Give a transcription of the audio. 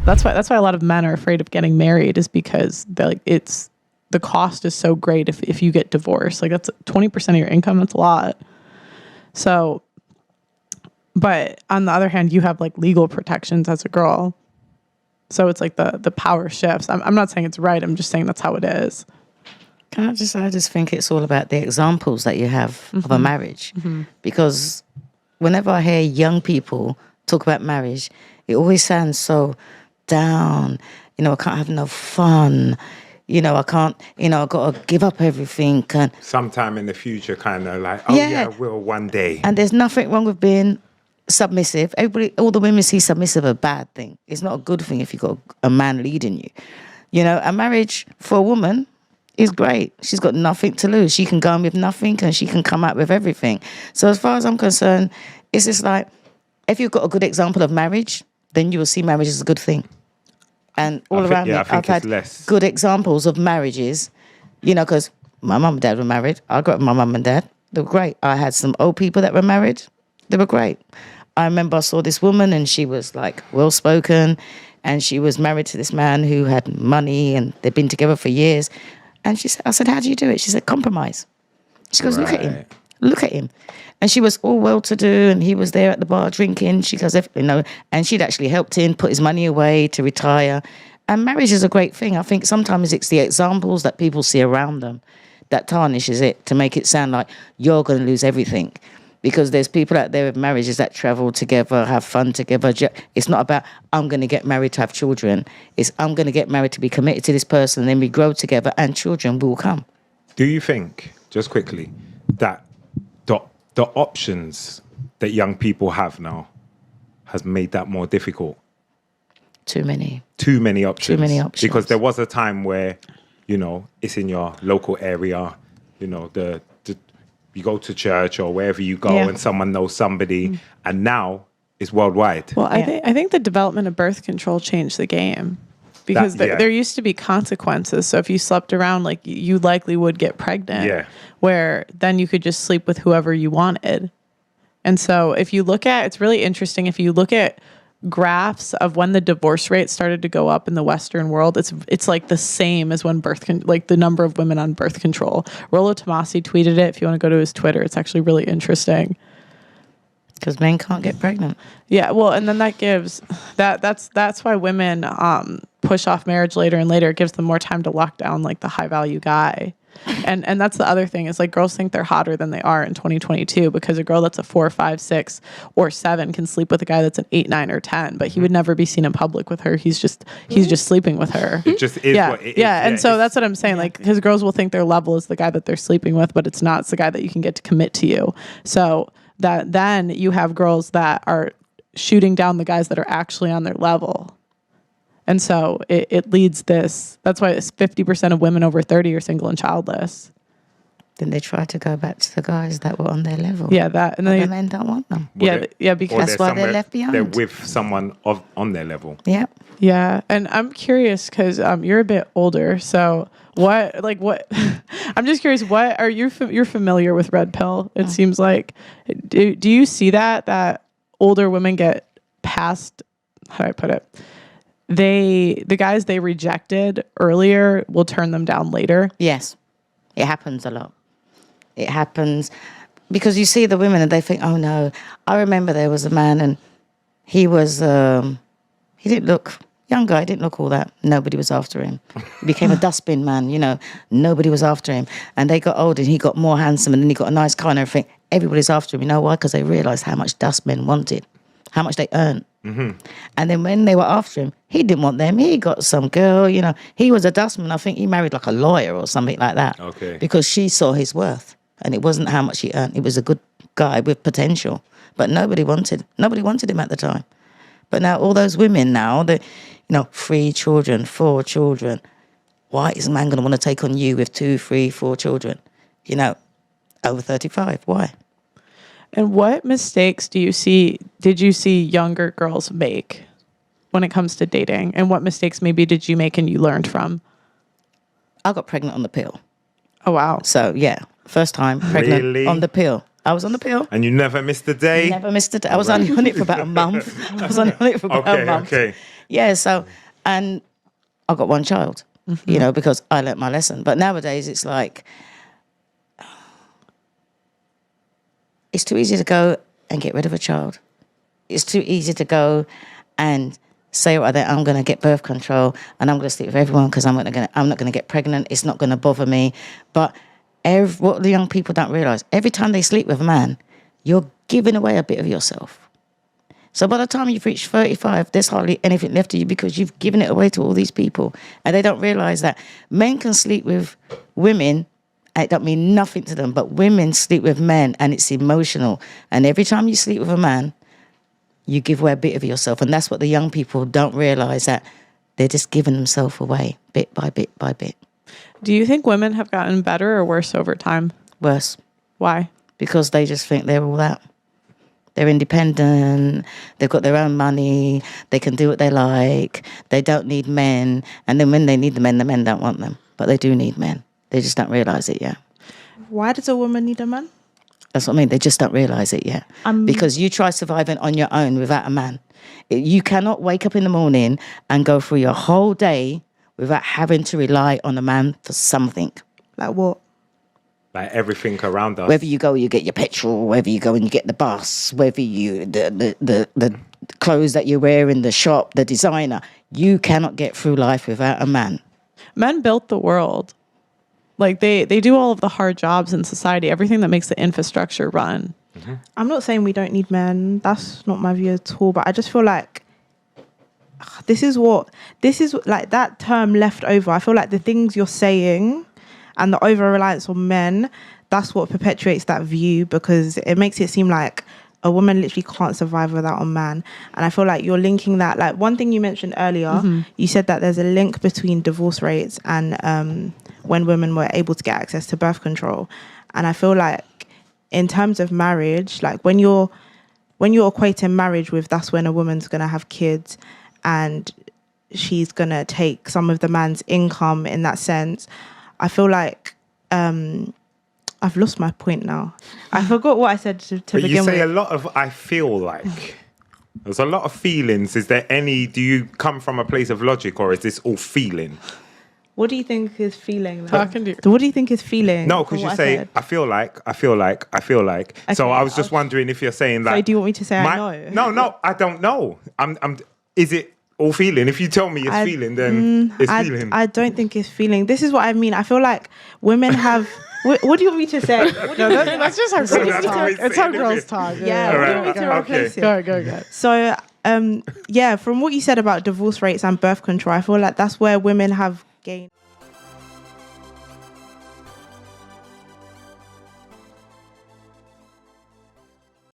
That's why a lot of men are afraid of getting married, is because the cost is so great if you get divorced. Like, that's 20% of your income. That's a lot. So, but on the other hand, you have like legal protections as a girl. So it's like the power shifts. I'm not saying it's right. I'm just saying that's how it is. I just think it's all about the examples that you have of a marriage. Because whenever I hear young people talk about marriage, it always sounds so down. I can't have no fun. I can't, I've got to give up everything. And sometime in the future, kind of like, I will one day. And there's nothing wrong with being submissive. All the women see submissive a bad thing. It's not a good thing if you've got a man leading you. A marriage for a woman is great. She's got nothing to lose. She can go in with nothing and she can come out with everything. So as far as I'm concerned, it's just like, if you've got a good example of marriage, then you will see marriage as a good thing. And around me, I've had good examples of marriages, because my mum and dad were married. I grew up with my mum and dad. They were great. I had some old people that were married. They were great. I remember I saw this woman and she was like well-spoken and she was married to this man who had money and they'd been together for years. And I said, how do you do it? She said, compromise. She goes, look at him. And she was all well-to-do and he was there at the bar drinking. She goes, and she'd actually helped him put his money away to retire. And marriage is a great thing. I think sometimes it's the examples that people see around them that tarnishes it to make it sound like you're going to lose everything. Because there's people out there with marriages that travel together, have fun together. It's not about, I'm going to get married to have children. It's, I'm going to get married to be committed to this person, and then we grow together and children will come. Do you think, just quickly, that the options that young people have now has made that more difficult? Too many options. Because there was a time where, it's in your local area, you go to church or wherever you go and someone knows somebody, and now it's worldwide. Well, I think the development of birth control changed the game, because there used to be consequences. So if you slept around, like, you likely would get pregnant, where then you could just sleep with whoever you wanted. And so if you look at, it's really interesting, if you look at graphs of when the divorce rate started to go up in the Western world, it's like the same as when like the number of women on birth control. Rollo Tomasi tweeted it. If you want to go to his Twitter, it's actually really interesting. Because men can't get pregnant. Yeah, well, and then that gives that's why women push off marriage later and later. It gives them more time to lock down like the high value guy. And that's the other thing, is like girls think they're hotter than they are in 2022, because a girl that's a 4, 5, 6, or 7 can sleep with a guy that's an 8, 9, or 10, but he would never be seen in public with her. He's just sleeping with her. It just is what it is. Yeah, and so that's what I'm saying. Like, because girls will think their level is the guy that they're sleeping with, but it's not. It's the guy that you can get to commit to you. So that then you have girls that are shooting down the guys that are actually on their level. And so it leads this. That's why 50% of women over 30 are single and childless. Then they try to go back to the guys that were on their level. Yeah, that. And then the men don't want them. Because that's why they're left behind. They're with someone on their level. Yeah. Yeah, and I'm curious because you're a bit older. So what? I'm just curious. What are you're familiar with red pill? It seems like. Do you see that older women get past? How do I put it? The guys they rejected earlier will turn them down later. Yes, it happens a lot. It happens because you see the women and they think, oh no. I remember there was a man and he was, he didn't look, young guy, didn't look all that. Nobody was after him. He became a dustbin man, nobody was after him. And they got older and he got more handsome and then he got a nice car and everything. Everybody's after him. You know why? Because they realised how much dustmen wanted, how much they earned. Mm-hmm. And then when they were after him, he didn't want them. He got some girl, he was a dustman. I think he married like a lawyer or something like that. Okay. Because she saw his worth. And it wasn't how much he earned. It was a good guy with potential. But nobody wanted him at the time. But now all those women now, 3 children, 4 children. Why is a man going to want to take on you with 2, 3, 4 children? Over 35. Why? And what mistakes did you see younger girls make when it comes to dating? And what mistakes maybe did you make and you learned from? I got pregnant on the pill. Oh, wow. So, yeah, first time pregnant on the pill. I was on the pill. And you never missed a day? Never missed a day. I was only on it for about a month. Okay. Yeah, so, and I got one child, you know, because I learnt my lesson. But nowadays it's like, it's too easy to go and get rid of a child. It's too easy to go and say, right, I'm going to get birth control and I'm going to sleep with everyone because I'm not going to get pregnant. It's not going to bother me. But what the young people don't realise, every time they sleep with a man, you're giving away a bit of yourself. So by the time you've reached 35, there's hardly anything left of you because you've given it away to all these people. And they don't realise that men can sleep with women and it don't mean nothing to them, but women sleep with men and it's emotional. And every time you sleep with a man, you give away a bit of yourself. And that's what the young people don't realise, that they're just giving themselves away bit by bit by bit. Do you think women have gotten better or worse over time? Worse. Why? Because they just think they're all that. They're independent, they've got their own money, they can do what they like, they don't need men. And then when they need the men don't want them. But they do need men. They just don't realise it yet. Why does a woman need a man? That's what I mean. They just don't realise it yet. Because you try surviving on your own without a man. You cannot wake up in the morning and go through your whole day without having to rely on a man for something. Like what? Like everything around us. Whether you go, you get your petrol. Whether you go and you get the bus. Whether you the clothes that you wear in the shop, the designer. You cannot get through life without a man. Men built the world. Like they do all of the hard jobs in society, everything that makes the infrastructure run. Mm-hmm. I'm not saying we don't need men. That's not my view at all. But I just feel like this is like that term left over. I feel like the things you're saying and the over-reliance on men, that's what perpetuates that view, because it makes it seem like a woman literally can't survive without a man. And I feel like you're linking that. Like one thing you mentioned earlier, you said that there's a link between divorce rates and when women were able to get access to birth control. And I feel like in terms of marriage, like when you're equating marriage with that's when a woman's going to have kids and she's going to take some of the man's income in that sense, I feel like I've lost my point now. I forgot what I said to begin with. You say a lot of I feel like. There's a lot of feelings. Is there any, do you come from a place of logic or is this all feeling? What do you think is feeling? Talking to you. What do you think is feeling? No, because you say, I feel like. Okay, so I was just wondering if you're saying that. So do you want me to say I know? No, I don't know. Is it all feeling? If you tell me it's feeling, then it's feeling. I don't think it's feeling. This is what I mean. I feel like women have... what do you want me to say? That's just how girls talk. It's how girls talk. Yeah, what do you want me to replace it? Go. So, from what you said about divorce rates and birth control, I feel like that's where women have gained.